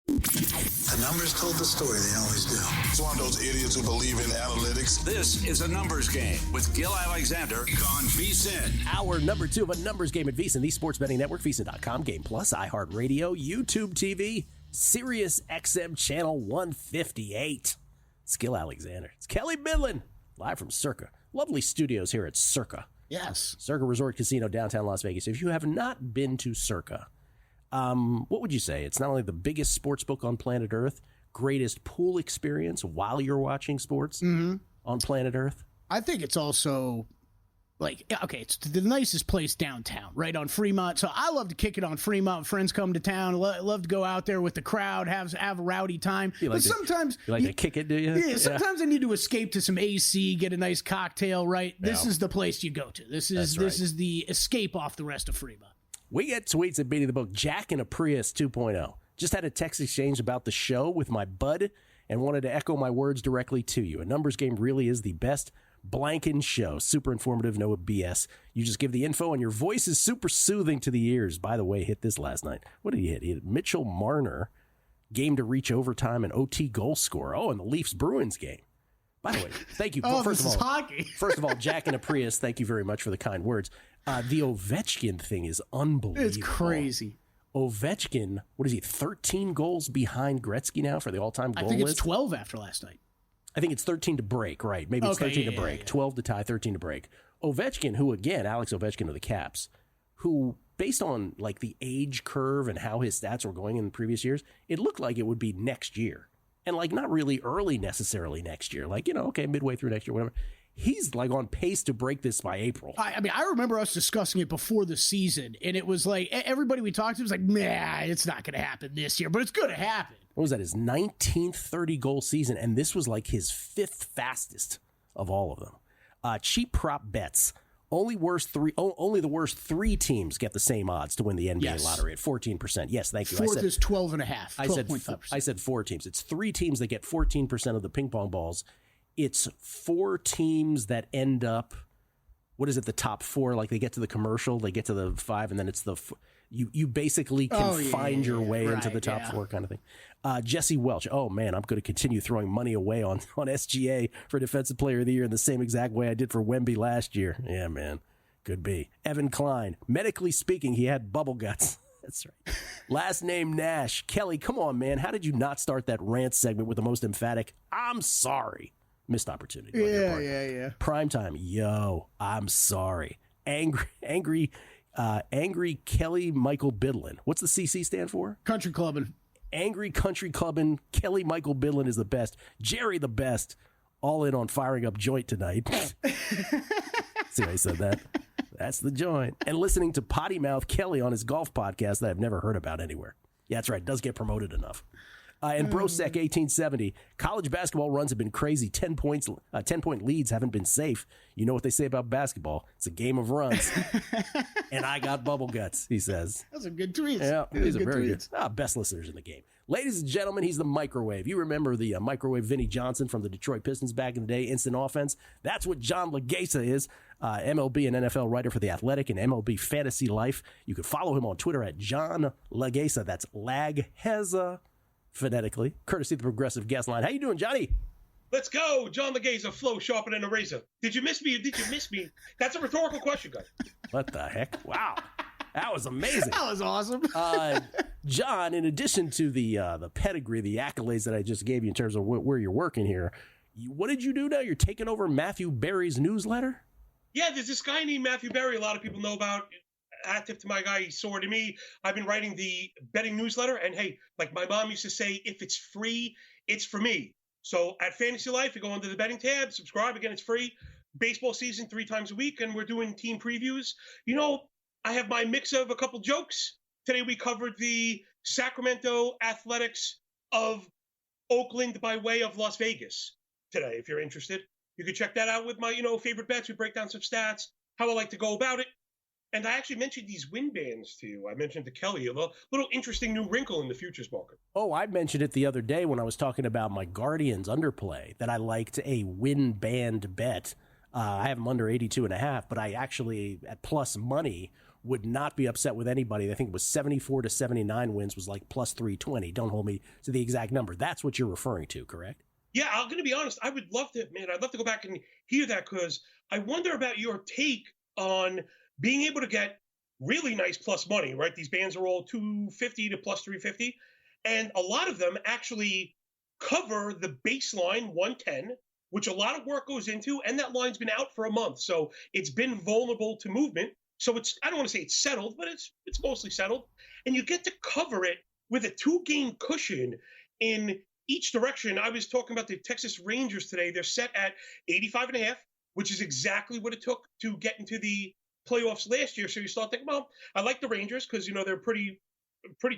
The numbers told the story. They always do. It's one of those idiots who believe in analytics. This is a numbers game with Gill Alexander on VSiN. Hour number 2 of a numbers game at VSiN, the sports betting network, VSiN.com, Game Plus, iHeartRadio, YouTube TV, Sirius XM Channel 158. It's Gill Alexander. It's Kelley Bydlon, live from Circa. Lovely studios here at Circa. Yes. Circa Resort Casino, downtown Las Vegas. If you have not been to Circa, what would you say? It's not only the biggest sports book on planet Earth, greatest pool experience while you're watching sports on planet Earth. I think it's also, it's the nicest place downtown, right on Fremont. So I love to kick it on Fremont. Friends come to town. Love to go out there with the crowd, have a rowdy time. But sometimes you like to kick it, do you? Yeah, sometimes I need to escape to some AC, get a nice cocktail, right? This is the place you go to. This is the escape off the rest of Fremont. We get tweets at Beating the Book. Jack in a Prius 2.0. Just had a text exchange about the show with my bud and wanted to echo my words directly to you. A numbers game really is the best blanking show. Super informative, no BS. You just give the info and your voice is super soothing to the ears. By the way, hit this last night. What did he hit? He hit Mitchell Marner, game to reach overtime and OT goal score. Oh, and the Leafs-Bruins game. By the way, thank you. This is hockey. First of all, Jack in a Prius, thank you very much for the kind words. The Ovechkin thing is unbelievable. It's crazy. Ovechkin, what is he, 13 goals behind Gretzky now for the all-time goal list? I think it's 12 after last night. I think it's 13 to break, right? Maybe it's 13 to break. 12 to tie, 13 to break. Ovechkin, who again, Alex Ovechkin of the Caps, who based on like the age curve and how his stats were going in the previous years, it looked like it would be next year. And like not really early necessarily next year. Like, midway through next year, whatever. He's like on pace to break this by April. I mean, I remember us discussing it before the season, and it was like everybody we talked to was like, nah, it's not going to happen this year, but it's going to happen. What was that, his 19th 30-goal season? And this was like his 5th fastest of all of them. Cheap prop bets. Only the worst 3 teams get the same odds to win the NBA lottery at 14%. Yes, thank you. Fourth is 12.5%. 12.5%. I said 4 teams. It's 3 teams that get 14% of the ping pong balls. It's 4 teams that end up, what is it, the top 4? Like they get to the commercial, they get to the 5, and then it's the you basically can find your way into the top 4 kind of thing. Jesse Welch. Oh man, I'm going to continue throwing money away on SGA for Defensive Player of the Year in the same exact way I did for Wemby last year. Yeah, man, could be. Evan Klein. Medically speaking, he had bubble guts. That's right. Last name Nash. Kelley, come on, man. How did you not start that rant segment with the most emphatic, I'm sorry? Missed opportunity. Yeah. Primetime. Yo, I'm sorry. Angry Kelley Michael Bydlon. What's the CC stand for? Country Clubbin'. Angry Country Clubbin'. Kelley Michael Bydlon is the best. Jerry the best. All in on firing up joint tonight. See how I said that? That's the joint. And listening to Potty Mouth Kelley on his golf podcast that I've never heard about anywhere. Yeah, that's right. It does get promoted enough. And Brosec 1870, college basketball runs have been crazy. 10-point leads haven't been safe. You know what they say about basketball? It's a game of runs. And I got bubble guts, he says. Those are good tweets. Yeah, these are very good. Best listeners in the game. Ladies and gentlemen, he's the microwave. You remember the microwave Vinnie Johnson from the Detroit Pistons back in the day, instant offense? That's what John Laghezza is, MLB and NFL writer for The Athletic and MLB Fantasy Life. You can follow him on Twitter at John Laghezza. That's Laghezza. Phonetically, courtesy of the Progressive Guest Line. How you doing, Johnny? Let's go. John Laghezza, flow sharper than a razor. Did you miss me or did you miss me? That's a rhetorical question, guys. What the heck? Wow. That was amazing. That was awesome. John, in addition to the pedigree, the accolades that I just gave you in terms of where you're working here, what did you do now? You're taking over Matthew Berry's newsletter? Yeah, there's this guy named Matthew Berry a lot of people know about. Hat tip to my guy, he saw to me. I've been writing the betting newsletter, and hey, like my mom used to say, if it's free, it's for me. So at Fantasy Life, you go under the betting tab, subscribe. Again, it's free. Baseball season 3 times a week, and we're doing team previews. I have my mix of a couple jokes. Today we covered the Sacramento Athletics of Oakland by way of Las Vegas. Today, if you're interested, you can check that out with my favorite bets. We break down some stats, how I like to go about it. And I actually mentioned these win bands to you. I mentioned to Kelley, a little interesting new wrinkle in the futures market. Oh, I mentioned it the other day when I was talking about my Guardians underplay, that I liked a win band bet. I have them under 82.5, but I actually, at plus money, would not be upset with anybody. I think it was 74 to 79 wins was like plus 320. Don't hold me to the exact number. That's what you're referring to, correct? Yeah, I'm going to be honest. I'd love to go back and hear that, because I wonder about your take on being able to get really nice plus money, right? These bands are all 250 to plus 350. And a lot of them actually cover the baseline 110, which a lot of work goes into. And that line's been out for a month. So it's been vulnerable to movement. So I don't want to say it's settled, but it's mostly settled. And you get to cover it with a 2-game cushion in each direction. I was talking about the Texas Rangers today. They're set at 85.5, which is exactly what it took to get into the playoffs last year. So you start thinking, well, I like the Rangers because, they're a pretty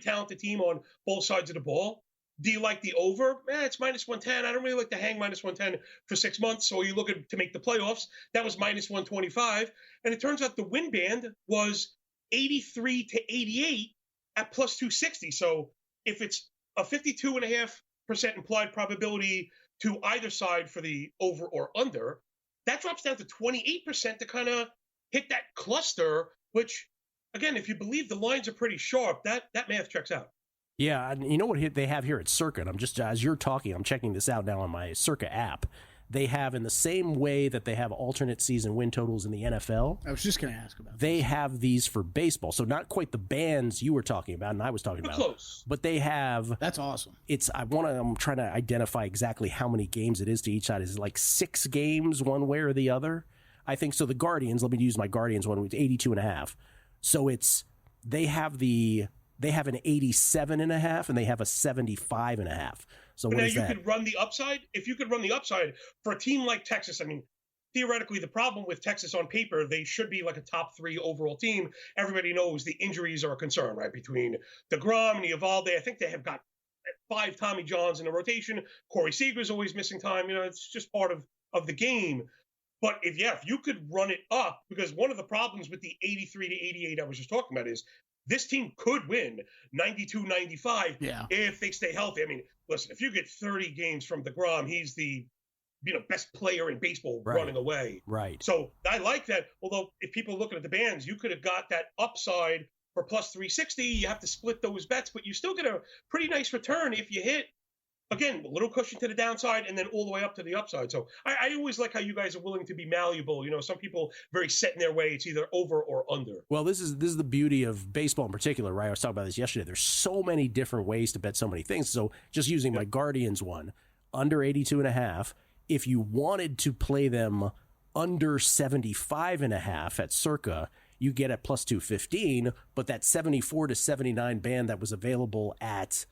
talented team on both sides of the ball. Do you like the over? It's minus 110. I don't really like to hang minus 110 for 6 months. So you look at to make the playoffs. That was minus 125. And it turns out the win band was 83 to 88 at plus 260. So if it's a 52.5% implied probability to either side for the over or under, that drops down to 28% to kind of hit that cluster, which, again, if you believe the lines are pretty sharp, that math checks out. Yeah, and you know what they have here at Circa? And I'm just, as you're talking, I'm checking this out now on my Circa app. They have, in the same way that they have alternate season win totals in the NFL. I was just going to ask about that. They have these for baseball. So not quite the bands you were talking about and I was talking about. Close. But they have. That's awesome. I'm trying to identify exactly how many games it is to each side. Is it like 6 games one way or the other? I think so. The Guardians, let me use my Guardians one, it's 82.5. So they have an 87.5 and they have a 75.5. So what is that? Could run the upside. If you could run the upside for a team like Texas, I mean, theoretically, the problem with Texas on paper, they should be like a top 3 overall team. Everybody knows the injuries are a concern, right? Between DeGrom and Eovaldi, I think they have got 5 Tommy Johns in the rotation. Corey Seager's always missing time. It's just part of the game. But if you could run it up, because one of the problems with the 83 to 88 I was just talking about is this team could win 92-95 if they stay healthy. I mean, listen, if you get 30 games from DeGrom, he's the best player in baseball running away. Right. So I like that. Although if people are looking at the bands, you could have got that upside for plus 360. You have to split those bets, but you still get a pretty nice return if you hit. Again, a little cushion to the downside and then all the way up to the upside. So I always like how you guys are willing to be malleable. Some people very set in their way. It's either over or under. Well, this is the beauty of baseball in particular, right? I was talking about this yesterday. There's so many different ways to bet so many things. So just using my Guardians one, under 82.5, if you wanted to play them under 75.5 at Circa, you get at plus 215, but that 74 to 79 band that was available at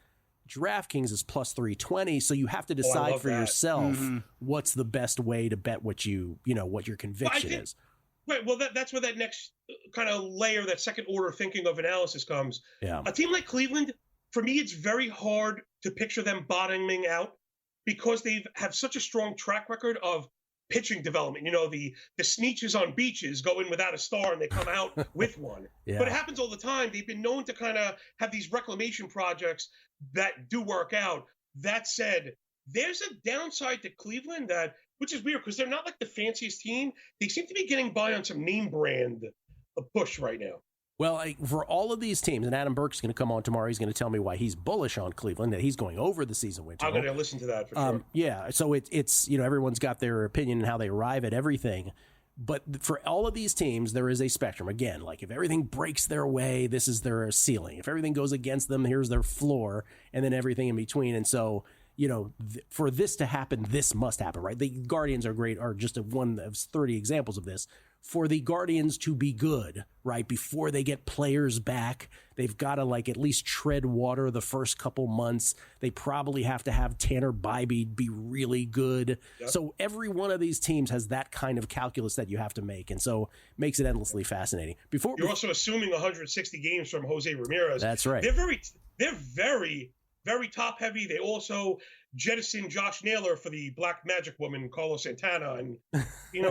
DraftKings is plus 320, so you have to decide for yourself what's the best way to bet what what your conviction is. Right. Well, that's where that next kind of layer, that second order thinking of analysis comes. Yeah. A team like Cleveland, for me, it's very hard to picture them bottoming out because they have such a strong track record of pitching development. The Sneetches on beaches go in without a star and they come out with one. Yeah. But it happens all the time. They've been known to kind of have these reclamation projects that do work out. That said, there's a downside to Cleveland which is weird because they're not like the fanciest team. They seem to be getting by on some name brand push right now. Well, for all of these teams, and Adam Burke's going to come on tomorrow, he's going to tell me why he's bullish on Cleveland, that he's going over the season win total. I'm going to listen to that for sure. Yeah, so it's everyone's got their opinion and how they arrive at everything. But for all of these teams, there is a spectrum. Again, like if everything breaks their way, this is their ceiling. If everything goes against them, here's their floor, and then everything in between. And so, for this to happen, this must happen, right? The Guardians are just one of 30 examples of this. For the Guardians to be good, right, before they get players back, they've got to at least tread water the first couple months. They probably have to have Tanner Bybee be really good. Yep. So every one of these teams has that kind of calculus that you have to make, and so makes it endlessly fascinating. You're also assuming 160 games from Jose Ramirez. That's right. They're very, very top heavy. They also jettisoned Josh Naylor for the Black Magic Woman, Carlos Santana, and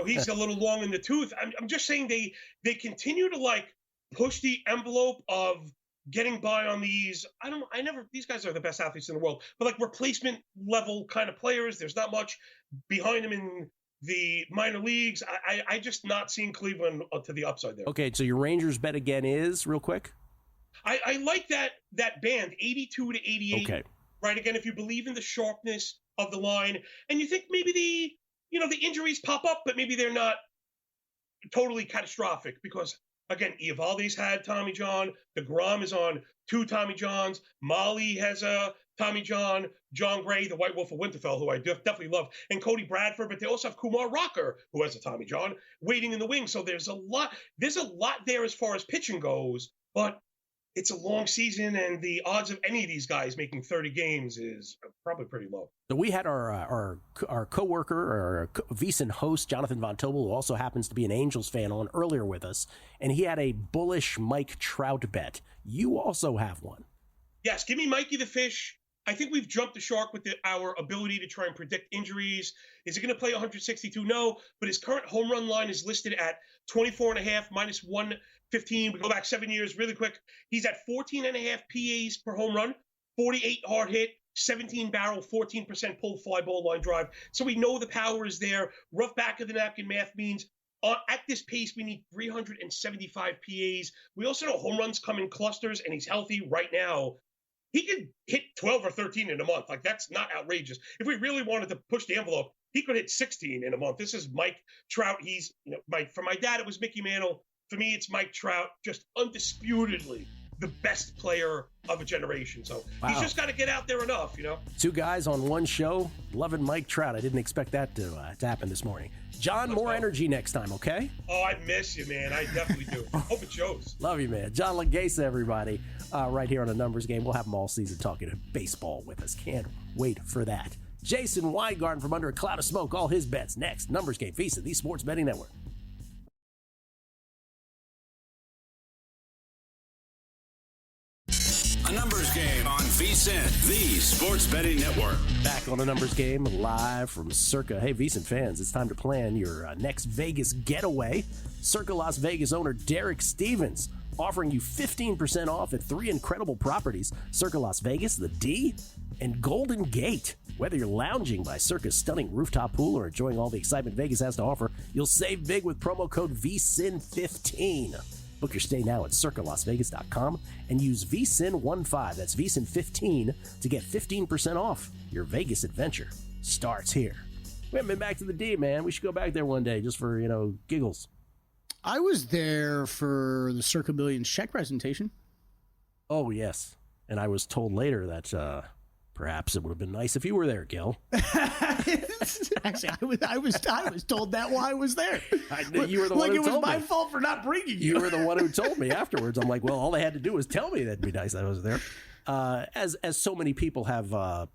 he's a little long in the tooth. I'm just saying they continue to push the envelope of getting by on these. These guys are the best athletes in the world, but replacement level kind of players. There's not much behind them in the minor leagues. I just not seeing Cleveland to the upside there. Okay, so your Rangers bet again is, real quick? I like that band, 82 to 88. Okay. Right, again, if you believe in the sharpness of the line, and you think maybe the injuries pop up, but maybe they're not totally catastrophic, because again, Eovaldi's had Tommy John, DeGrom is on 2 Tommy Johns, Molly has a Tommy John, John Gray, the White Wolf of Winterfell, who I definitely love, and Cody Bradford, but they also have Kumar Rocker, who has a Tommy John, waiting in the wings. So there's a lot there as far as pitching goes, but it's a long season, and the odds of any of these guys making 30 games is probably pretty low. So we had our coworker, or VSiN host, Jonathan Von Tobel, who also happens to be an Angels fan, on earlier with us, and he had a bullish Mike Trout bet. You also have one. Yes, give me Mikey the Fish. I think we've jumped the shark with our ability to try and predict injuries. Is he going to play 162? No, but his current home run line is listed at 24.5 minus 115. We go back 7 years really quick. He's at 14.5 PAs per home run, 48 hard hit, 17 barrel, 14% pulled fly ball line drive. So we know the power is there. Rough back of the napkin math means at this pace, we need 375 PAs. We also know home runs come in clusters, and he's healthy right now. He could hit 12 or 13 in a month. Like, that's not outrageous. If we really wanted to push the envelope, he could hit 16 in a month. This is Mike Trout. He's, for my dad, it was Mickey Mantle. For me, it's Mike Trout, just undisputedly the best player of a generation. So He's just got to get out there enough, 2 guys on one show, loving Mike Trout. I didn't expect that to happen this morning. John, more energy next time, okay? Oh, I miss you, man. I definitely do. Hope it shows. Love you, man. John Laghezza, everybody, right here on A Numbers Game. We'll have him all season talking baseball with us. Can't wait for that. Jason Weingarten from Under a Cloud of Smoke. All his bets next. Numbers Game, VSiN, the Sports Betting Network. A Numbers Game on VSiN, the Sports Betting Network. Back on A Numbers Game, live from Circa. Hey, VSiN fans, it's time to plan your next Vegas getaway. Circa Las Vegas owner Derek Stevens offering you 15% off at 3 incredible properties: Circa Las Vegas, the D, and Golden Gate. Whether you're lounging by Circa's stunning rooftop pool or enjoying all the excitement Vegas has to offer, you'll save big with promo code VSiN15. Book your stay now at circalasvegas.com and use VSiN15, that's VSiN15, to get 15% off. Your Vegas adventure starts here. We haven't been back to the D, man. We should go back there one day just for, giggles. I was there for the Circa Billions check presentation. Oh, yes. And I was told later that perhaps it would have been nice if you were there, Gill. Actually, I was told that while I was there. You were the one who told me. Like it was my fault for not bringing you. You were the one who told me afterwards. I'm like, well, all they had to do was tell me that'd be nice that I was there. As so many people have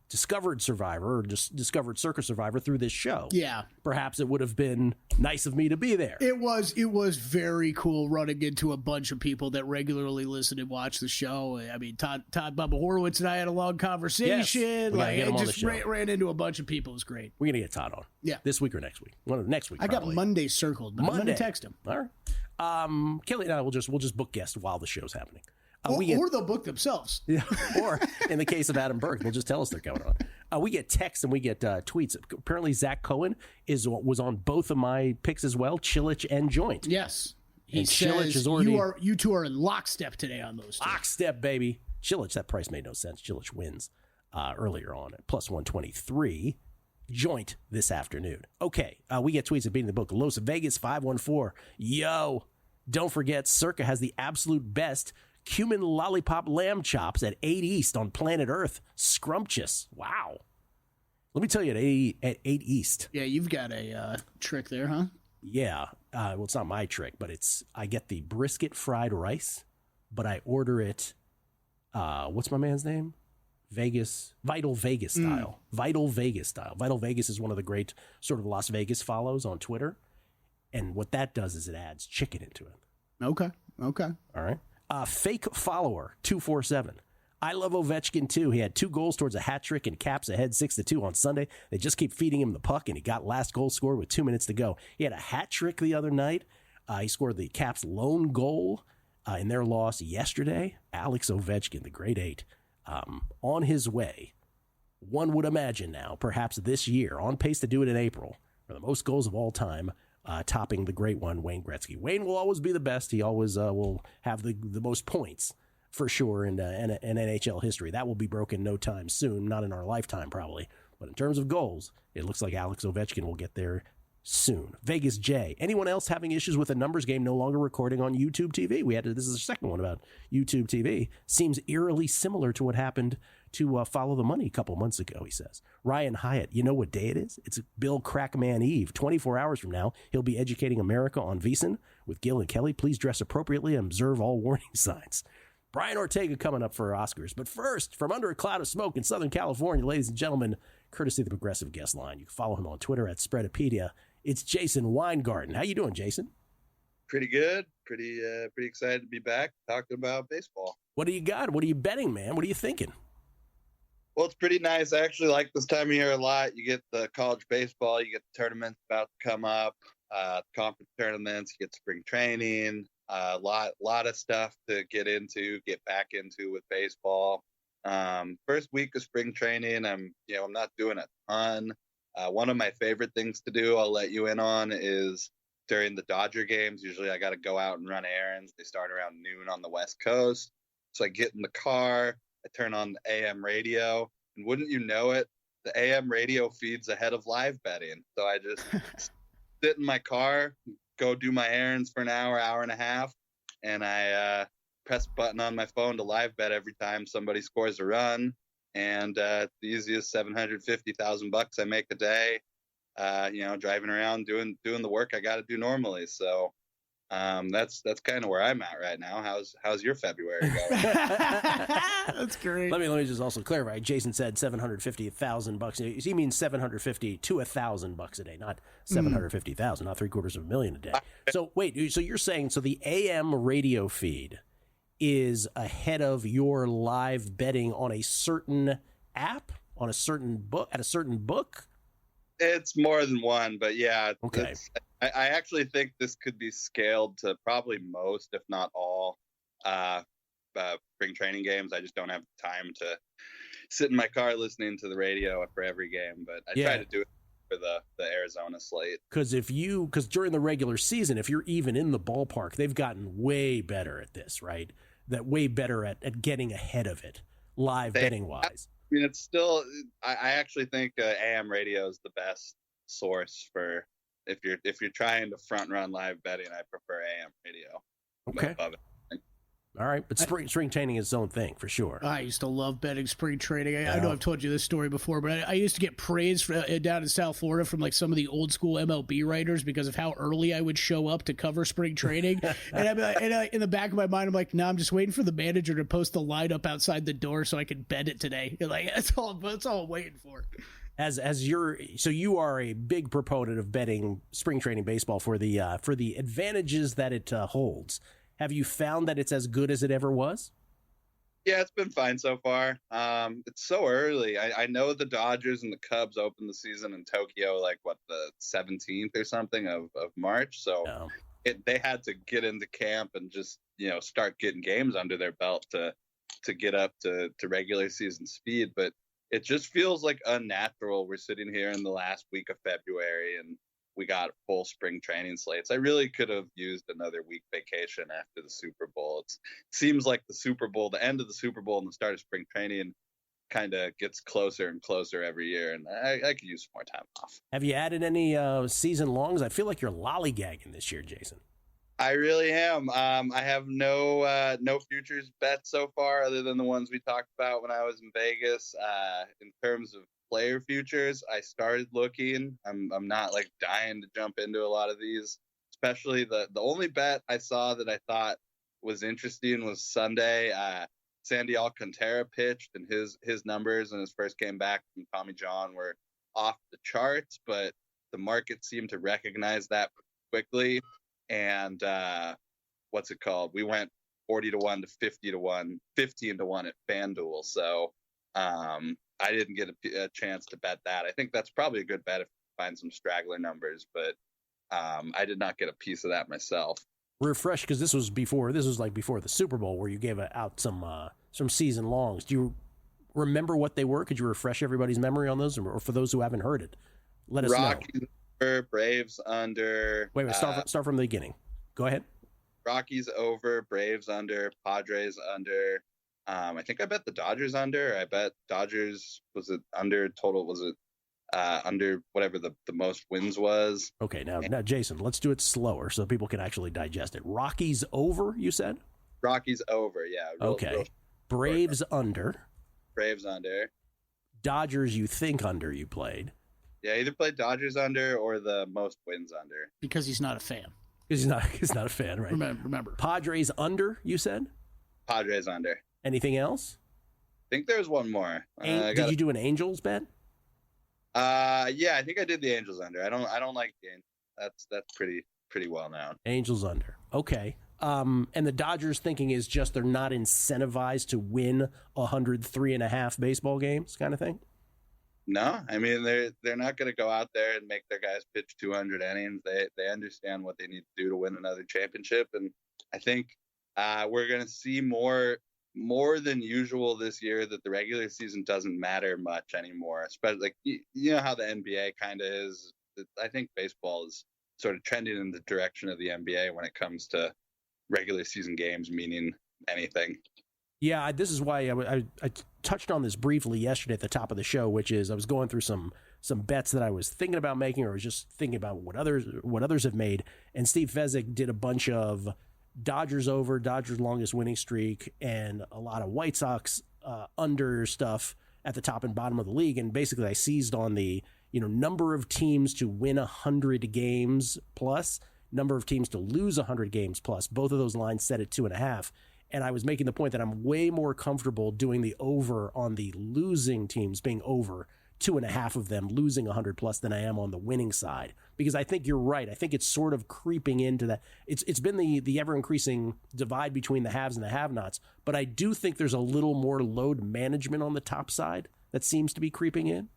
discovered Survivor or just discovered Circa Survivor through this show. Yeah. Perhaps it would have been nice of me to be there. It was very cool running into a bunch of people that regularly listen and watch the show. I mean, Todd Bubba Horowitz and I had a long conversation. Yes. Like, I just ran into a bunch of people. It was great. We're going to get Todd on. Yeah. This week or next week? Next week, I probably. got Monday circled, but I'm going to text him. All right. Kelley and I will just book guests while the show's happening. Or they'll book themselves. Yeah. Or in the case of Adam Burke, they'll just tell us they're going on. We get texts and we get tweets. Apparently, Zach Cohen was on both of my picks as well, Chilich and Joint. Yes. He says is already, you two are in lockstep today on those two. Lockstep, baby. Chilich, that price made no sense. Chilich wins earlier on at plus 123. Joint this afternoon. Okay, we get tweets at Beating the Book. Los Vegas 514. Yo, don't forget, Circa has the absolute best cumin lollipop lamb chops at 8 East on planet Earth. Scrumptious. Wow. Let me tell you, at 8 East. Yeah, you've got a trick there, huh? Yeah. Well, it's not my trick, but I get the brisket fried rice, but I order it, what's my man's name? Vital Vegas style. Vital Vegas style. Vital Vegas is one of the great sort of Las Vegas follows on Twitter. And what that does is it adds chicken into it. Okay. All right. Fake follower 247. I love Ovechkin too. He had 2 goals towards a hat trick and Caps ahead 6-2 on Sunday. They just keep feeding him the puck, and he got last goal scored with 2 minutes to go. He had a hat trick the other night. He scored the Caps' lone goal in their loss yesterday. Alex Ovechkin, the great 8, on his way. One would imagine now, perhaps this year, on pace to do it in April. for the most goals of all time, topping the great one, Wayne Gretzky. Wayne will always be the best. He always will have the most points for sure in NHL history. That will be broken no time soon, not in our lifetime probably. But in terms of goals, it looks like Alex Ovechkin will get there soon. Vegas J. Anyone else having issues with a numbers game no longer recording on YouTube TV? This is the second one about YouTube TV. Seems eerily similar to what happened to Follow the Money a couple months ago, he says. Ryan Hyatt, you know what day it is? It's Bill Crackman Eve. 24 hours from now, he'll be educating America on VSiN with Gill and Kelley. Please dress appropriately and observe all warning signs. Brian Ortega coming up for Oscars. But first, from under a cloud of smoke in Southern California, ladies and gentlemen, courtesy of the Progressive Guest Line. You can follow him on Twitter at Spreadopedia. It's Jason Weingarten. How you doing, Jason? Pretty good. Pretty excited to be back talking about baseball. What do you got? What are you betting, man? What are you thinking? Well, it's pretty nice. I actually like this time of year a lot. You get the college baseball, you get the tournaments about to come up, conference tournaments, you get spring training, a lot of stuff to get back into with baseball. First week of spring training, I'm not doing a ton. One of my favorite things to do, I'll let you in on, is during the Dodger games. Usually I got to go out and run errands. They start around noon on the West Coast. So I get in the car, I turn on the AM radio, and wouldn't you know it, the AM radio feeds ahead of live betting. So I just sit in my car, go do my errands for an hour and a half, and I press a button on my phone to live bet every time somebody scores a run. And it's the easiest $750,000 I make a day, driving around doing the work I got to do normally. So that's kind of where I'm at right now. How's your February going? That's great. Let me just also clarify. Jason said $750,000. He means $750 to $1,000 a day, not $750,000, not $750,000 a day. So wait, so you're saying the AM radio feed is ahead of your live betting on a certain app, on a certain book, at a certain book? It's more than one, but yeah. Okay. I actually think this could be scaled to probably most, if not all, spring training games. I just don't have time to sit in my car listening to the radio for every game, but I try to do it for the Arizona slate. Because during the regular season, if you're even in the ballpark, they've gotten way better at this, right? That way better at getting ahead of it, live betting wise. I mean, it's still. I actually think AM radio is the best source for if you're trying to front run live betting. I prefer AM radio. Okay. All right, but spring training is its own thing for sure. I used to love betting spring training. I know I've told you this story before, but I used to get praise down in South Florida from like some of the old school MLB writers because of how early I would show up to cover spring training. And in the back of my mind, I'm like, no, I'm just waiting for the manager to post the lineup outside the door so I can bet it today. Like that's all I'm waiting for. So you are a big proponent of betting spring training baseball for the advantages that it holds. Have you found that it's as good as it ever was? Yeah, it's been fine so far. It's so early. I know the Dodgers and the Cubs opened the season in Tokyo, the 17th or something of March. So they had to get into camp and just, start getting games under their belt to get up to regular season speed. But it just feels like unnatural. We're sitting here in the last week of February and we got full spring training slates. I really could have used another week vacation after the Super Bowl. It seems like the Super Bowl, the end of the Super Bowl and the start of spring training kind of gets closer and closer every year, and I could use some more time off. Have you added any season longs? I feel like you're lollygagging this year, Jason. I really am. I have no futures bets so far other than the ones we talked about when I was in Vegas. In terms of player futures, I started looking. I'm not dying to jump into a lot of these, especially the only bet I saw that I thought was interesting was Sunday. Sandy Alcantara pitched, and his numbers in his first game back from Tommy John were off the charts, but the market seemed to recognize that quickly. And what's it called? We went 40-1 to 50-1, 15-1 at FanDuel. So I didn't get a chance to bet that. I think that's probably a good bet if you find some straggler numbers, but I did not get a piece of that myself. Refresh, because this was before the Super Bowl where you gave out some season longs. Do you remember what they were? Could you refresh everybody's memory on those, or for those who haven't heard it, let us know. Braves under. Wait, start from the beginning. Go ahead. Rockies over, Braves under, Padres under. I think I bet the Dodgers under. I bet Dodgers, was it under total? Was it under whatever the most wins was? Okay, now Jason, let's do it slower so people can actually digest it. Rockies over, you said? Rockies over, yeah. Okay. Braves under. Braves under. Dodgers, you think under you played. Yeah, either played Dodgers under or the most wins under. Because he's not a fan. He's not a fan, right? Remember. Padres under, you said? Padres under. Anything else? I think there's one more. Did you do an Angels bet? Yeah, I think I did the Angels under. I don't like the Angels. That's pretty well known. Angels under. Okay. And the Dodgers thinking is just they're not incentivized to win 103.5 baseball games kind of thing? No, I mean they're not going to go out there and make their guys pitch 200 innings. They understand what they need to do to win another championship, and I think we're going to see more than usual this year that the regular season doesn't matter much anymore. Especially like you know how the NBA kind of is. I think baseball is sort of trending in the direction of the NBA when it comes to regular season games meaning anything. Yeah, this is why I touched on this briefly yesterday at the top of the show, which is I was going through some bets that I was thinking about making or was just thinking about what others have made. And Steve Fezzik did a bunch of Dodgers over, Dodgers longest winning streak, and a lot of White Sox under stuff at the top and bottom of the league. And basically I seized on the number of teams to win 100 games plus, number of teams to lose 100 games plus. Both of those lines set at 2.5. And I was making the point that I'm way more comfortable doing the over on the losing teams being over 2.5 of them losing 100 plus than I am on the winning side, because I think you're right. I think it's sort of creeping into that. It's been the ever increasing divide between the haves and the have-nots, but I do think there's a little more load management on the top side that seems to be creeping in.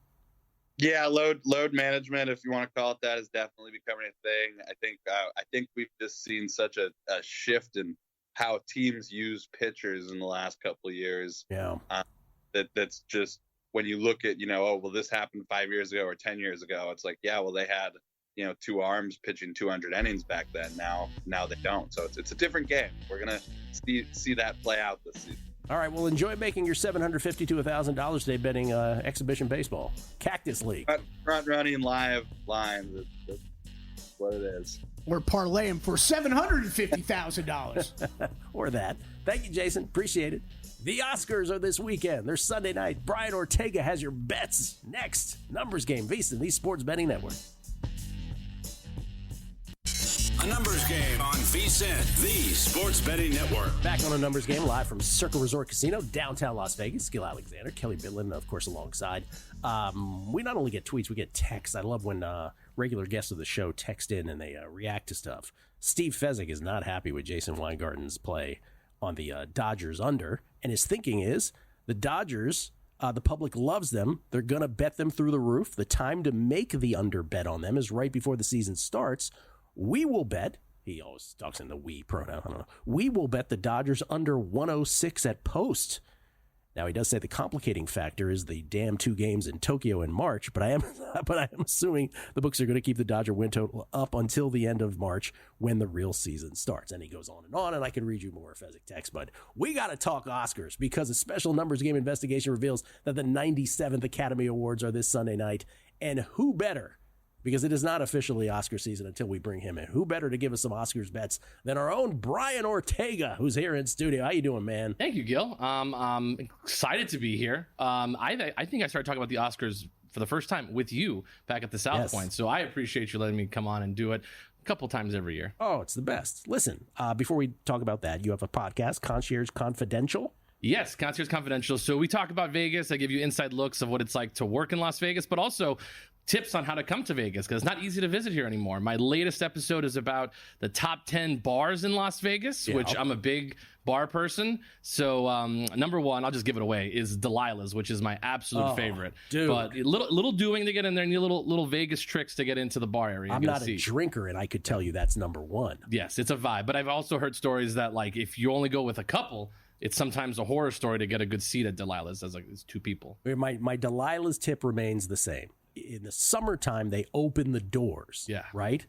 Yeah, load management, if you want to call it that, is definitely becoming a thing. I think we've just seen such a shift in how teams use pitchers in the last couple of years. Yeah. That's just, when you look at, this happened 5 years ago or 10 years ago, it's like, yeah, well, they had, two arms pitching 200 innings back then. Now they don't. So it's a different game. We're going to see that play out this season. All right, well, enjoy making your $750 to $1,000 today betting exhibition baseball. Cactus League. Front running live lines. That's what it is. We're parlaying for $750,000. Or that. Thank you, Jason. Appreciate it. The Oscars are this weekend. They're Sunday night. Brian Ortega has your bets next. Numbers Game, VSiN, the Sports Betting Network. A numbers game on VSiN, the Sports Betting Network. Back on a numbers game, live from Circle Resort Casino, downtown Las Vegas. Gill Alexander, Kelley Bydlon, of course, alongside. We not only get tweets, we get texts. I love when regular guests of the show text in and they react to stuff. Steve Fezzik is not happy with Jason Weingarten's play on the Dodgers under, and his thinking is the Dodgers, the public loves them. They're going to bet them through the roof. The time to make the under bet on them is right before the season starts. We will bet, he always talks in the we pronoun, I don't know. We will bet the Dodgers under 106 at post. Now, he does say the complicating factor is the damn 2 games in Tokyo in March, but I am assuming the books are going to keep the Dodger win total up until the end of March when the real season starts. And he goes on, and I can read you more Fezzik text, but we got to talk Oscars because a special numbers game investigation reveals that the 97th Academy Awards are this Sunday night, and who better, because it is not officially Oscar season until we bring him in. Who better to give us some Oscars bets than our own Brian Ortega, who's here in studio. How you doing, man? Thank you, Gill. I'm excited to be here. I think I started talking about the Oscars for the first time with you back at the South Point. So I appreciate you letting me come on and do it a couple times every year. Oh, it's the best. Listen, before we talk about that, you have a podcast, Concierge Confidential. Yes, Concierge Confidential. So we talk about Vegas. I give you inside looks of what it's like to work in Las Vegas, but also tips on how to come to Vegas, because it's not easy to visit here anymore. My latest episode is about the top 10 bars in Las Vegas, which I'm a big bar person. So number one, I'll just give it away, is Delilah's, which is my absolute favorite. Dude. But little doing to get in there, and little Vegas tricks to get into the bar area. I'm not a drinker, and I could tell you that's number one. Yes, it's a vibe. But I've also heard stories that, like, if you only go with a couple, it's sometimes a horror story to get a good seat at Delilah's as 2 people. My Delilah's tip remains the same. in the summertime, they open the doors. Yeah. Right?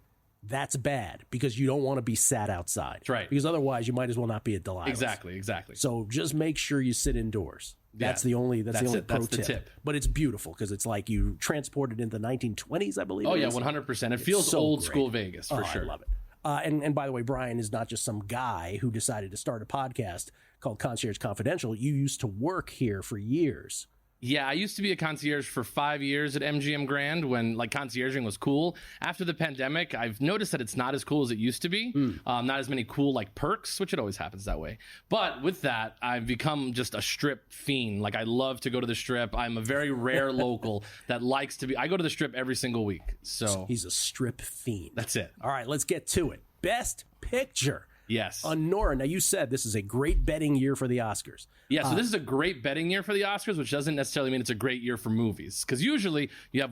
That's bad because you don't want to be sat outside. That's right. Because otherwise, you might as well not be at Delilah's. Exactly. So just make sure you sit indoors. That's the only pro tip. But it's beautiful because it's like you transported into the 1920s, I believe. Oh, yeah, 100%. It feels so old school Vegas, for sure. I love it. And by the way, Brian is not just some guy who decided to start a podcast called Concierge Confidential. You used to work here for years. Yeah, I used to be a concierge for 5 years at MGM Grand when like concierging was cool. After the pandemic, I've noticed that it's not as cool as it used to be. Not as many cool like perks, which it always happens that way. But with that, I've become just a strip fiend. Like I love to go to the strip. I'm a very rare local that likes to be. I go to the strip every single week. So he's a strip fiend. That's it. All right, let's get to it. Best Picture. Yes. Nora. Now, you said this is a great betting year for the Oscars. Yeah, so this is a great betting year for the Oscars, which doesn't necessarily mean it's a great year for movies. Because usually you have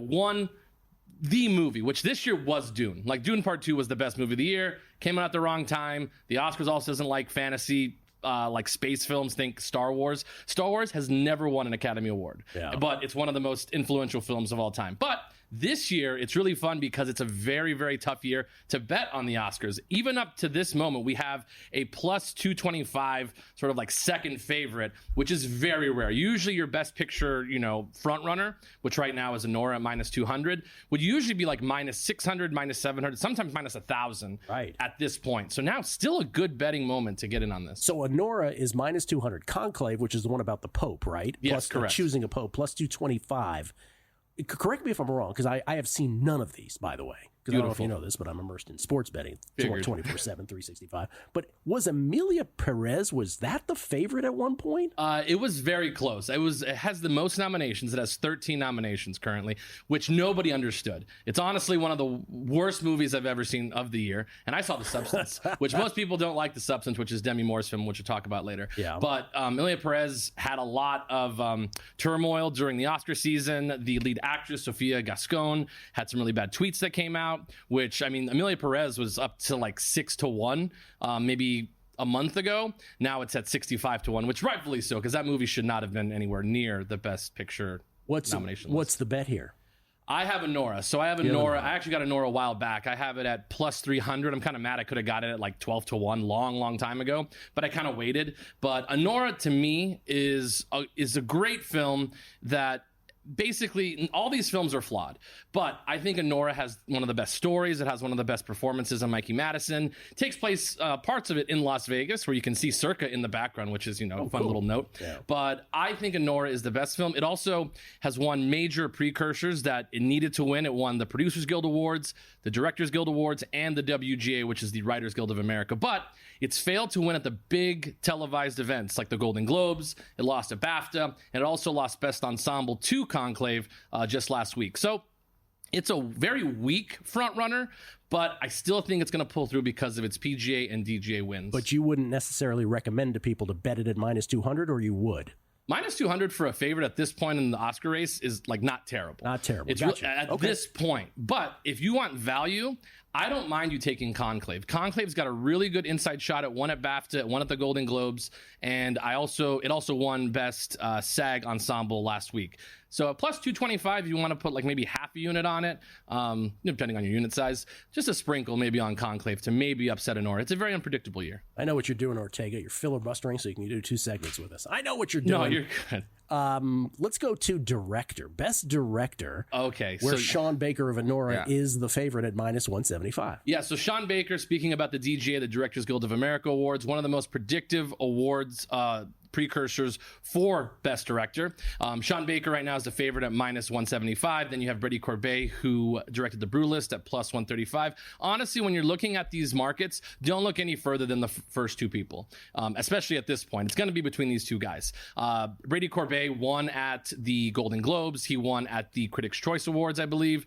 the movie, which this year was Dune. Like, Dune Part 2 was the best movie of the year. Came out at the wrong time. The Oscars also doesn't like fantasy, like space films. Think Star Wars. Star Wars has never won an Academy Award. Yeah. But it's one of the most influential films of all time. But this year, it's really fun because it's a very, very tough year to bet on the Oscars. Even up to this moment, we have a plus 225 sort of like second favorite, which is very rare. Usually your best picture, front runner, which right now is Anora at minus 200, would usually be like minus 600, minus 700, sometimes minus 1,000 at this point. So now still a good betting moment to get in on this. So Anora is minus 200. Conclave, which is the one about the Pope, right? Yes, plus, correct. Choosing a Pope, plus 225. Correct me if I'm wrong, because I have seen none of these, by the way. Because I don't know if you know this, but I'm immersed in sports betting 24/7, 365. But was Amelia Perez, was that the favorite at one point? It was very close. It has the most nominations. It has 13 nominations currently, which nobody understood. It's honestly one of the worst movies I've ever seen of the year. And I saw The Substance, which most people don't like. The Substance, which is Demi Moore's film, which we'll talk about later. Yeah. But Amelia Perez had a lot of turmoil during the Oscar season. The lead actress, Sofia Gascon, had some really bad tweets that came out. Which, I mean, Amelia Perez was up to like 6-1, maybe a month ago. Now it's at 65-1, which rightfully so, because that movie should not have been anywhere near the Best Picture nomination list. What's the bet here? I have Anora. So I have Anora. I actually got Anora a while back. I have it at plus 300. I'm kind of mad I could have got it at like 12-1 long time ago, but I kind of waited. But Anora to me is a great film that basically all these films are flawed, but I think Anora has one of the best stories. It has one of the best performances on Mikey Madison. It takes place parts of it in Las Vegas, where you can see Circa in the background, which is a fun little note. Yeah. But I think Anora is the best film. It also has won major precursors that it needed to win. It won the Producers Guild Awards, the Directors Guild Awards, and the WGA, which is the Writers Guild of America. But it's failed to win at the big televised events like the Golden Globes. It lost at BAFTA, and it also lost Best Ensemble to Conclave just last week. So it's a very weak front runner, but I still think it's going to pull through because of its PGA and DGA wins. But you wouldn't necessarily recommend to people to bet it at minus 200, or you would? Minus 200 for a favorite at this point in the Oscar race is like not terrible. Not terrible. It's at this point. But if you want value, I don't mind you taking Conclave. Conclave's got a really good inside shot at one at BAFTA, one at the Golden Globes, and it also won Best SAG Ensemble last week. So at plus 225, you want to put like maybe half a unit on it, depending on your unit size. Just a sprinkle maybe on Conclave to maybe upset Anora. It's a very unpredictable year. I know what you're doing, Ortega. You're filibustering so you can do 2 segments with us. I know what you're doing. No, you're good. Let's go to director. Best director. Okay. Where Sean Baker of Anora is the favorite at minus 175. Yeah, so Sean Baker, speaking about the DGA, the Directors Guild of America Awards, one of the most predictive awards precursors for Best Director. Sean Baker right now is the favorite at minus 175. Then you have Brady Corbet, who directed The Brutalist, at plus 135. Honestly, when you're looking at these markets, don't look any further than the first two people, especially at this point. It's going to be between these two guys. Brady Corbet won at the Golden Globes. He won at the Critics' Choice Awards, I believe.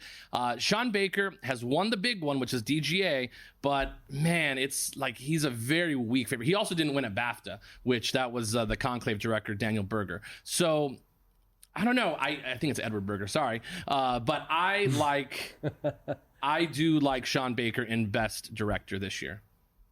Sean Baker has won the big one, which is DGA, but man, it's like he's a very weak favorite. He also didn't win at BAFTA, which that was the Conclave director, Daniel Berger. So I don't know. I think it's Edward Berger. Sorry. But I do like Sean Baker in Best Director this year.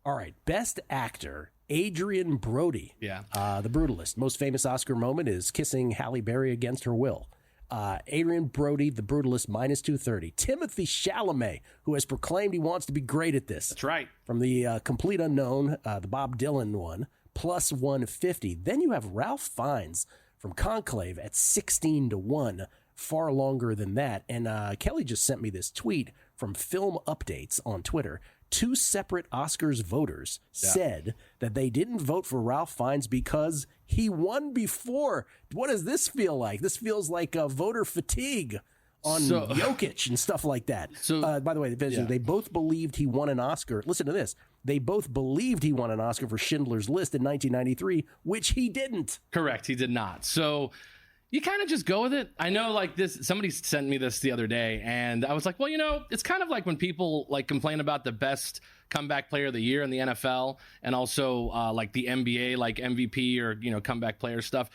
All right. Best Actor, Adrian Brody. Yeah. The Brutalist. Most famous Oscar moment is kissing Halle Berry against her will. Adrian Brody, the Brutalist, minus 230. Timothy Chalamet, who has proclaimed he wants to be great at this. That's right. From the Complete Unknown, the Bob Dylan one, plus 150. Then you have Ralph Fiennes from Conclave at 16-1, far longer than that. And Kelley just sent me this tweet from Film Updates on Twitter. 2 separate Oscars voters said that they didn't vote for Ralph Fiennes because he won before. What does this feel like? This feels like voter fatigue on Jokic and stuff like that. So, by the way, they both believed he won an Oscar. Listen to this. They both believed he won an Oscar for Schindler's List in 1993, which he didn't. Correct. He did not. So you kind of just go with it. I know, like, this, somebody sent me this the other day, and I was like, well, you know, it's kind of like when people like complain about the best comeback player of the year in the NFL and also like the NBA, like MVP or, you know, comeback player stuff.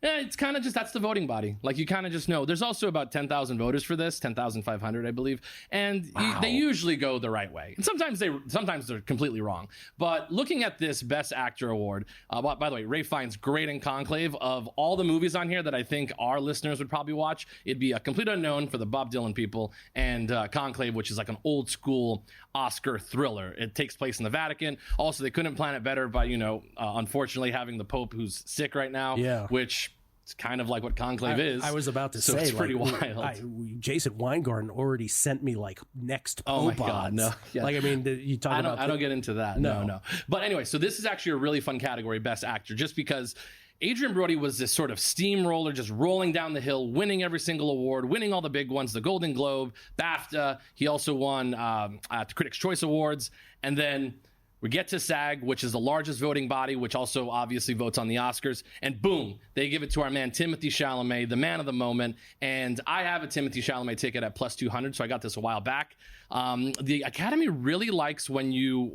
Yeah, it's kind of just, that's the voting body. Like, you kind of just know. There's also about 10,000 voters for this, 10,500, I believe. And they usually go the right way. And sometimes they're completely wrong. But looking at this Best Actor award, by the way, Ray Fiennes, great in Conclave. Of all the movies on here that I think our listeners would probably watch, it'd be A Complete Unknown for the Bob Dylan people, and Conclave, which is like an old school Oscar thriller. It takes place in the Vatican. Also, they couldn't plan it better by, you know, unfortunately having the Pope who's sick right now, which it's kind of like what Conclave is. I was about to say, it's pretty wild. Jason Weingarten already sent me like next Pope. Oh my God, no. Yeah. Like, I mean, you talk about. I don't get into that. No. But anyway, so this is actually a really fun category, Best Actor, just because Adrian Brody was this sort of steamroller, just rolling down the hill, winning every single award, winning all the big ones, the Golden Globe, BAFTA. He also won the Critics' Choice Awards, and then we get to SAG, which is the largest voting body, which also obviously votes on the Oscars. And boom, they give it to our man, Timothy Chalamet, the man of the moment. And I have a Timothy Chalamet ticket at plus 200, so I got this a while back. The Academy really likes when you,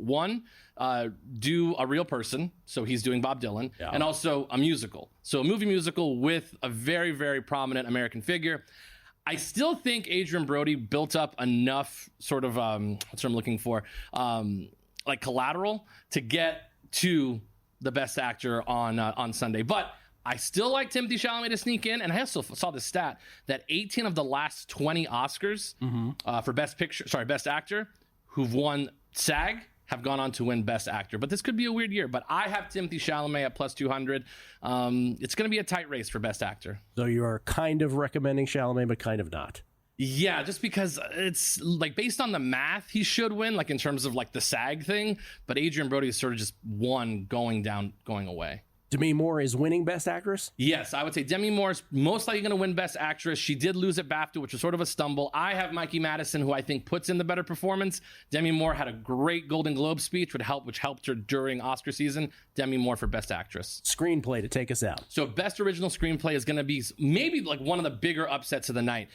do a real person. So he's doing Bob Dylan, and also a musical. So a movie musical with a very, very prominent American figure. I still think Adrian Brody built up enough sort of, what's what I'm looking for, like collateral to get to the Best Actor on Sunday. But I still like Timothy Chalamet to sneak in. And I also saw this stat that 18 of the last 20 Oscars for Best Actor who've won SAG have gone on to win Best Actor. But this could be a weird year. But I have Timothy Chalamet at plus 200. It's going to be a tight race for Best Actor. So you are kind of recommending Chalamet, but kind of not. Yeah, just because it's like based on the math, he should win, like in terms of like the SAG thing. But Adrian Brody is sort of just one going away. Demi Moore is winning Best Actress? Yes, I would say Demi Moore is most likely going to win Best Actress. She did lose at BAFTA, which was sort of a stumble. I have Mikey Madison, who I think puts in the better performance. Demi Moore had a great Golden Globe speech, which helped her during Oscar season. Demi Moore for Best Actress. Screenplay to take us out. So Best Original Screenplay is going to be maybe like one of the bigger upsets of the night.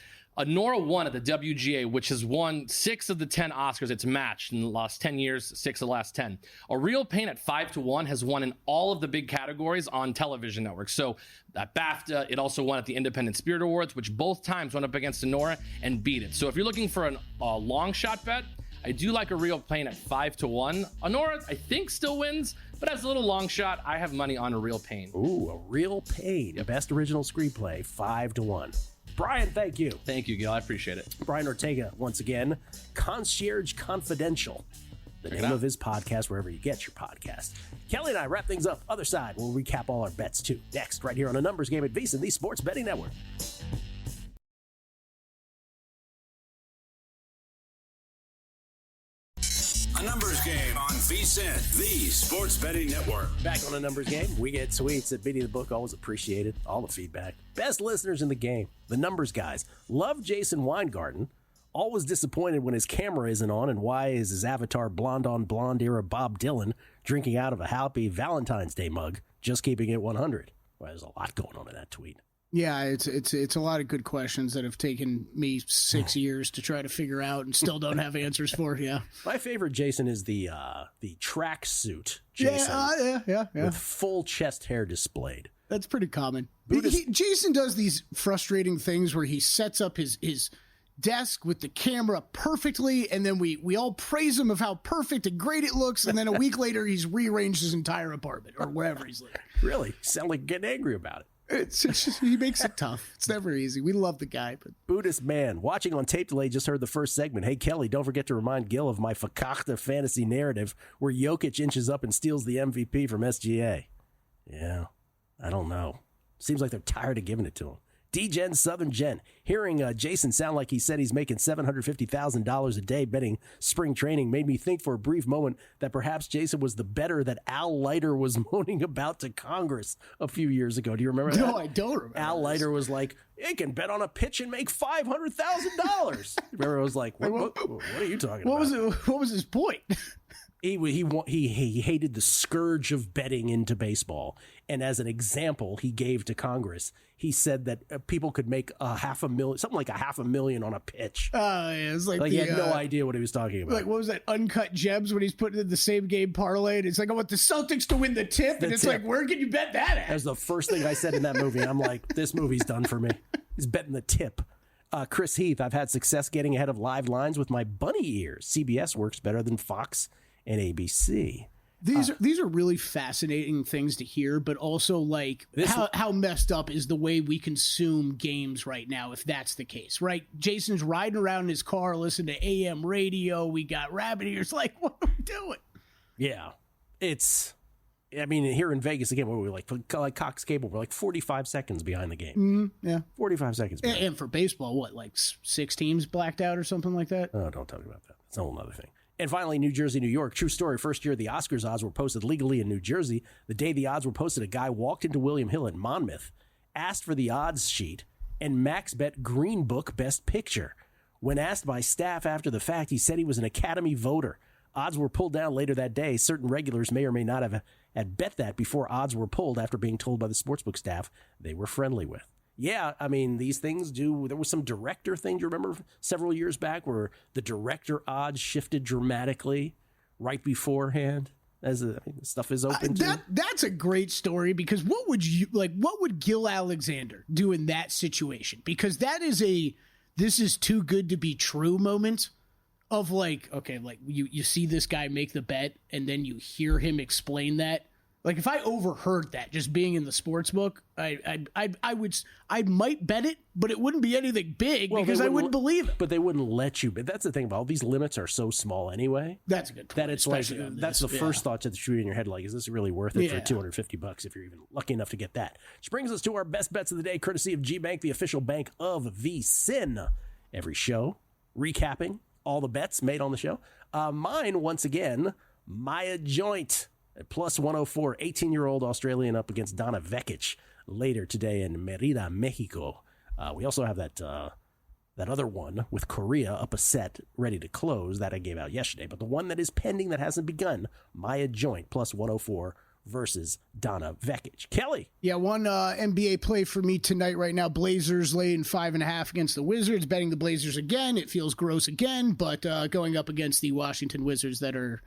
Nora won at the WGA, which has won 6 of the 10 Oscars it's matched in the last 10 years, 6 of the last 10. A Real Pain at 5-1 has won in all of the big categories on television networks. So at BAFTA, it also won at the Independent Spirit Awards, which both times went up against Nora and beat it. So if you're looking for a long shot bet, I do like A Real Pain at 5-1. Nora, I think, still wins, but as a little long shot, I have money on A Real Pain. Ooh, A Real Pain. Yep. Best Original Screenplay, 5-1. Brian, thank you. Thank you, Gill. I appreciate it. Brian Ortega, once again, Concierge Confidential, the name of his podcast, wherever you get your podcast. Kelley and I wrap things up. Other side, we'll recap all our bets, too. Next, right here on A Numbers Game at VSiN, the Sports Betting Network. A Numbers Game on VSiN, the Sports Betting Network. Back on A Numbers Game, we get tweets at Beating the Book. Always appreciated. All the feedback. Best listeners in the game. The Numbers guys. Love Jason Weingarten. Always disappointed when his camera isn't on, and why is his avatar blonde on blonde era Bob Dylan drinking out of a happy Valentine's Day mug, just keeping it 100. Well, there's a lot going on in that tweet. Yeah, it's a lot of good questions that have taken me 6 years to try to figure out and still don't have answers for. Yeah, my favorite Jason is the tracksuit Jason. Yeah. With full chest hair displayed. That's pretty common. Jason does these frustrating things where he sets up his desk with the camera perfectly, and then we all praise him of how perfect and great it looks, and then a week later he's rearranged his entire apartment or wherever he's living. Really? Sound like getting angry about it. It's just, he makes it tough. It's never easy. We love the guy. But Buddhist man, watching on tape delay, just heard the first segment. Hey, Kelley, don't forget to remind Gill of my Fakakta fantasy narrative where Jokic inches up and steals the MVP from SGA. Yeah, I don't know. Seems like they're tired of giving it to him. D-Gen Southern Gen. Hearing Jason sound like he said he's making $750,000 a day betting spring training made me think for a brief moment that perhaps Jason was the bettor that Al Leiter was moaning about to Congress a few years ago. Do you remember that? No, I don't remember. Al Leiter was like, he can bet on a pitch and make $500,000. Remember, I was like, what are you talking about? What was his point? He hated the scourge of betting into baseball. And as an example he gave to Congress, he said that people could make $500,000, something like $500,000 on a pitch. Yeah, it's like he had no idea what he was talking about. Like, what was that, Uncut Gems, when he's putting in the same game parlay? And it's like, I want the Celtics to win the tip. And it's like, where can you bet that at? That was the first thing I said in that movie. I'm like, this movie's done for me. He's betting the tip. Chris Heath, I've had success getting ahead of live lines with my bunny ears. CBS works better than Fox and ABC. These are really fascinating things to hear, but also like how messed up is the way we consume games right now, if that's the case, right? Jason's riding around in his car, listening to AM radio. We got rabbit ears. Like, what are we doing? Yeah, here in Vegas again, what were we like Cox Cable? We're like 45 seconds behind the game. Yeah, 45 seconds. And for baseball, what, like 6 teams blacked out or something like that? Oh, don't tell me about that. It's a whole other thing. And finally, New Jersey, New York. True story. First year, the Oscars odds were posted legally in New Jersey. The day the odds were posted, a guy walked into William Hill at Monmouth, asked for the odds sheet, and max bet Green Book Best Picture. When asked by staff after the fact, he said he was an Academy voter. Odds were pulled down later that day. Certain regulars may or may not have had bet that before odds were pulled after being told by the sportsbook staff they were friendly with. Yeah, these things do. There was some director thing, do you remember, several years back where the director odds shifted dramatically right beforehand as stuff is open to? That's a great story, because what would Gill Alexander do in that situation? Because that is this is too good to be true moment of like, okay, like you see this guy make the bet and then you hear him explain that. Like, if I overheard that just being in the sports book, I might bet it, but it wouldn't be anything big because I wouldn't believe it. But they wouldn't let you. But that's the thing about all these limits are so small anyway. That's a good point. That it's like that's the first thought to shoot in your head. Like, is this really worth it for $250 if you're even lucky enough to get that? Which brings us to our best bets of the day, courtesy of G Bank, the official bank of VSiN. Every show recapping all the bets made on the show. Mine once again, Maya Joint. At plus 104, 18-year-old Australian up against Donna Vekic later today in Merida, Mexico. We also have that other one with Korea up a set, ready to close, that I gave out yesterday. But the one that is pending that hasn't begun, Maya Joint, plus 104 versus Donna Vekic. Kelley. Yeah, one NBA play for me tonight right now. Blazers laying 5.5 against the Wizards. Betting the Blazers again. It feels gross again, but going up against the Washington Wizards that are,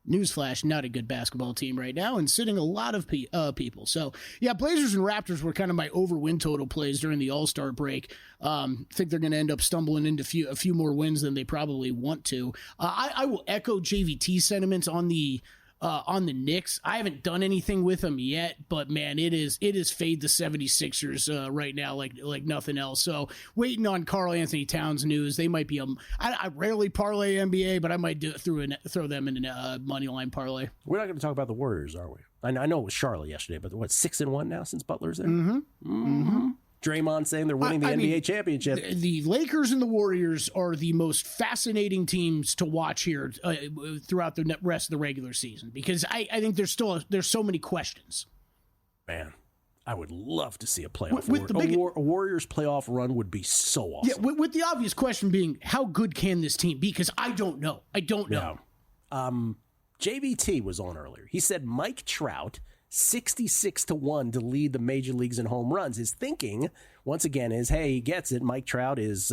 newsflash, not a good basketball team right now and sitting a lot of people. So, yeah, Blazers and Raptors were kind of my over-win total plays during the All-Star break. Think they're going to end up stumbling into a few more wins than they probably want to. I will echo JVT sentiments on the Knicks. I haven't done anything with them yet, but man, it is fade the 76ers right now like nothing else. So waiting on Karl Anthony Towns news. They might be I rarely parlay NBA, but I might throw them in a money line parlay. We're not going to talk about the Warriors, are we? I know it was Charlotte yesterday, but what, 6-1 now since Butler's there? Mm-hmm. Draymond saying they're winning the NBA championship. The Lakers and the Warriors are the most fascinating teams to watch here throughout the rest of the regular season, because I think there's so many questions. Man, I would love to see a playoff. A Warriors playoff run would be so awesome. Yeah, with the obvious question being, how good can this team be? Because I don't know. Yeah. JVT was on earlier. He said Mike Trout 66-1 to lead the major leagues in home runs. His thinking, once again, is, hey, he gets it. Mike Trout is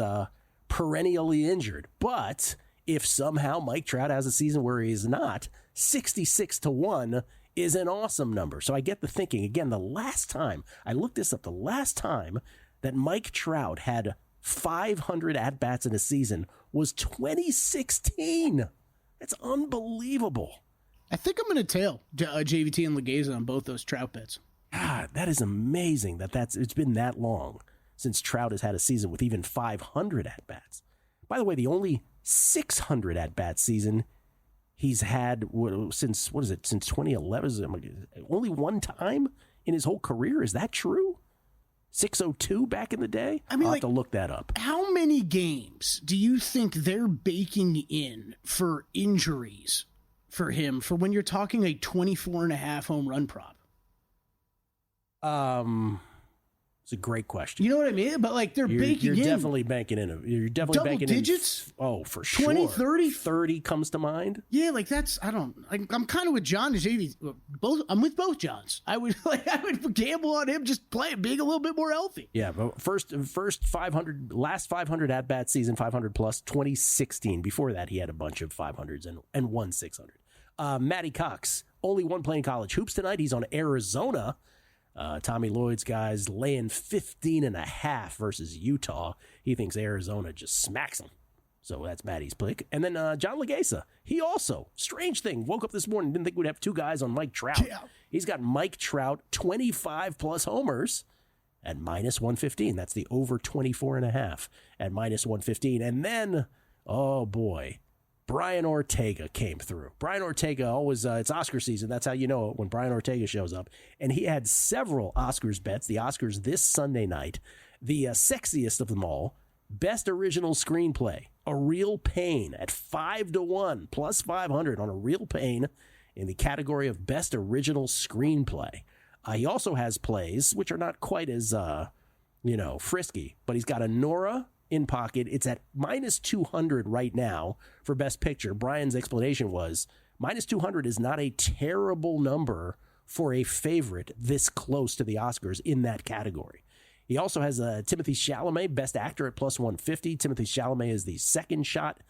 perennially injured. But if somehow Mike Trout has a season where he's not, 66-1 is an awesome number. So I get the thinking. Again, the last time that Mike Trout had 500 at-bats in a season was 2016. That's unbelievable. I think I'm going to tail JVT and Laghezza on both those Trout bets. God, that is amazing it's been that long since Trout has had a season with even 500 at-bats. By the way, the only 600 at-bat season he's had since 2011? Only one time in his whole career? Is that true? 602 back in the day? I mean, I'll have to look that up. How many games do you think they're baking in for injuries for him for when you're talking a 24.5 home run prop? It's a great question. You know what I mean? But like they're baking in. You're definitely banking in. You're definitely double banking digits? in. Oh, for 20, sure. 30? 30 comes to mind. Yeah, like that's I'm kind of with John and JV. I'm with both Johns. I would gamble on him just being a little bit more healthy. Yeah, but first 500, last 500 at bat season, 500 plus 2016. Before that, he had a bunch of 500s and won 600. Matty Cox, only one playing college hoops tonight. He's on Arizona. Tommy Lloyd's guys laying 15.5 versus Utah. He thinks Arizona just smacks them. So that's Matty's pick. And then John Laghezza, he also, strange thing, woke up this morning, didn't think we'd have two guys on Mike Trout. Yeah. He's got Mike Trout, 25 plus homers at minus 115. That's the over 24.5 at minus 115. And then, oh boy, Brian Ortega came through. Brian Ortega always, it's Oscar season. That's how you know it when Brian Ortega shows up. And he had several Oscars bets. The Oscars this Sunday night. The sexiest of them all, Best Original Screenplay, A Real Pain at 5-1, plus 500 on A Real Pain in the category of Best Original Screenplay. He also has plays, which are not quite as, frisky, but he's got a Nora in pocket. It's at minus 200 right now for Best Picture. Brian's explanation was minus 200 is not a terrible number for a favorite this close to the Oscars in that category. He also has Timothée Chalamet, Best Actor at plus 150. Timothée Chalamet is the second shot.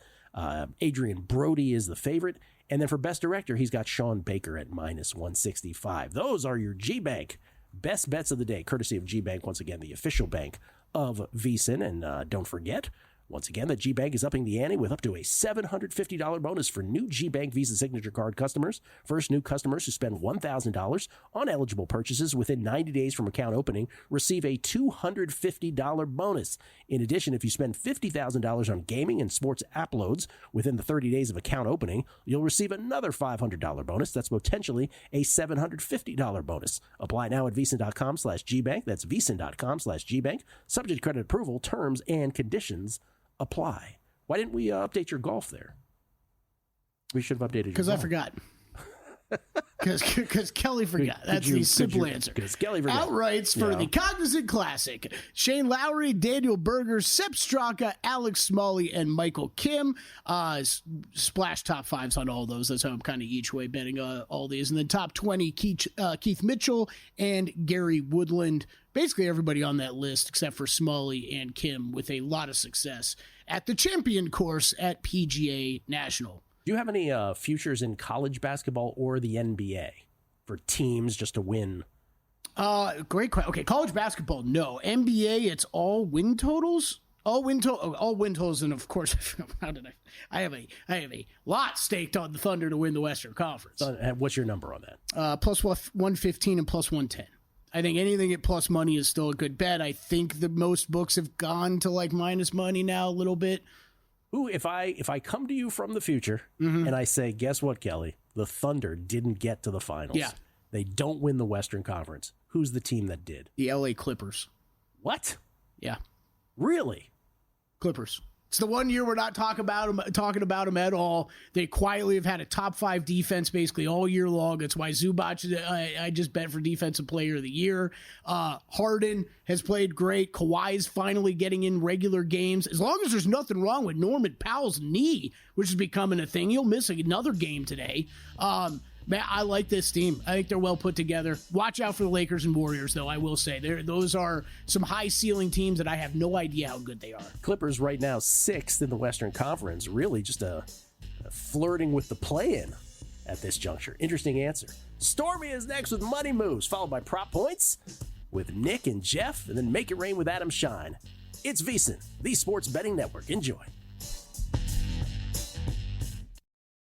Adrian Brody is the favorite. And then for Best Director, he's got Sean Baker at minus 165. Those are your G-Bank best bets of the day, courtesy of G-Bank, once again, the official bank of VSiN. And don't forget, once again, that G-Bank is upping the ante with up to a $750 bonus for new G-Bank Visa Signature Card customers. First, new customers who spend $1,000 on eligible purchases within 90 days from account opening receive a $250 bonus. In addition, if you spend $50,000 on gaming and sports app loads within the 30 days of account opening, you'll receive another $500 bonus. That's potentially a $750 bonus. Apply now at VSiN.com/GBank. That's VSiN.com/GBank. Subject to credit approval, terms and conditions apply. Why didn't we update your golf there? We should have updated your golf. Because I forgot. Because Kelley forgot. That's the simple answer. Because Kelley forgot. Outrights for the Cognizant Classic. Shane Lowry, Daniel Berger, Sepp Straka, Alex Smalley, and Michael Kim. Splash top fives on all those. That's how I'm kind of each way betting all these. And then top 20, Keith Mitchell and Gary Woodland. Basically everybody on that list except for Smalley and Kim with a lot of success at the champion course at PGA National. Do you have any futures in college basketball or the NBA for teams just to win? Great question. Okay, college basketball, no. NBA, it's all win totals. All win totals, and of course, I have a lot staked on the Thunder to win the Western Conference. What's your number on that? Plus 115 and plus 110. I think anything at plus money is still a good bet. I think the most books have gone to like minus money now a little bit. Ooh, if I come to you from the future and I say, guess what, Kelley? The Thunder didn't get to the finals. Yeah. They don't win the Western Conference. Who's the team that did? The LA Clippers. What? Yeah. Really? Clippers. It's the one year we're not talking about them at all. They quietly have had a top 5 defense basically all year long. That's why Zubac, I just bet for Defensive Player of the Year. Harden has played great. Kawhi's finally getting in regular games. As long as there's nothing wrong with Norman Powell's knee, which is becoming a thing, he'll miss another game today. Man, I like this team. I think they're well put together. Watch out for the Lakers and Warriors, though, I will say. Those are some high-ceiling teams that I have no idea how good they are. Clippers right now 6th in the Western Conference. Really just flirting with the play-in at this juncture. Interesting answer. Stormy is next with Money Moves, followed by Prop Points with Nick and Jeff, and then Make It Rain with Adam Shine. It's VSiN, the Sports Betting Network. Enjoy.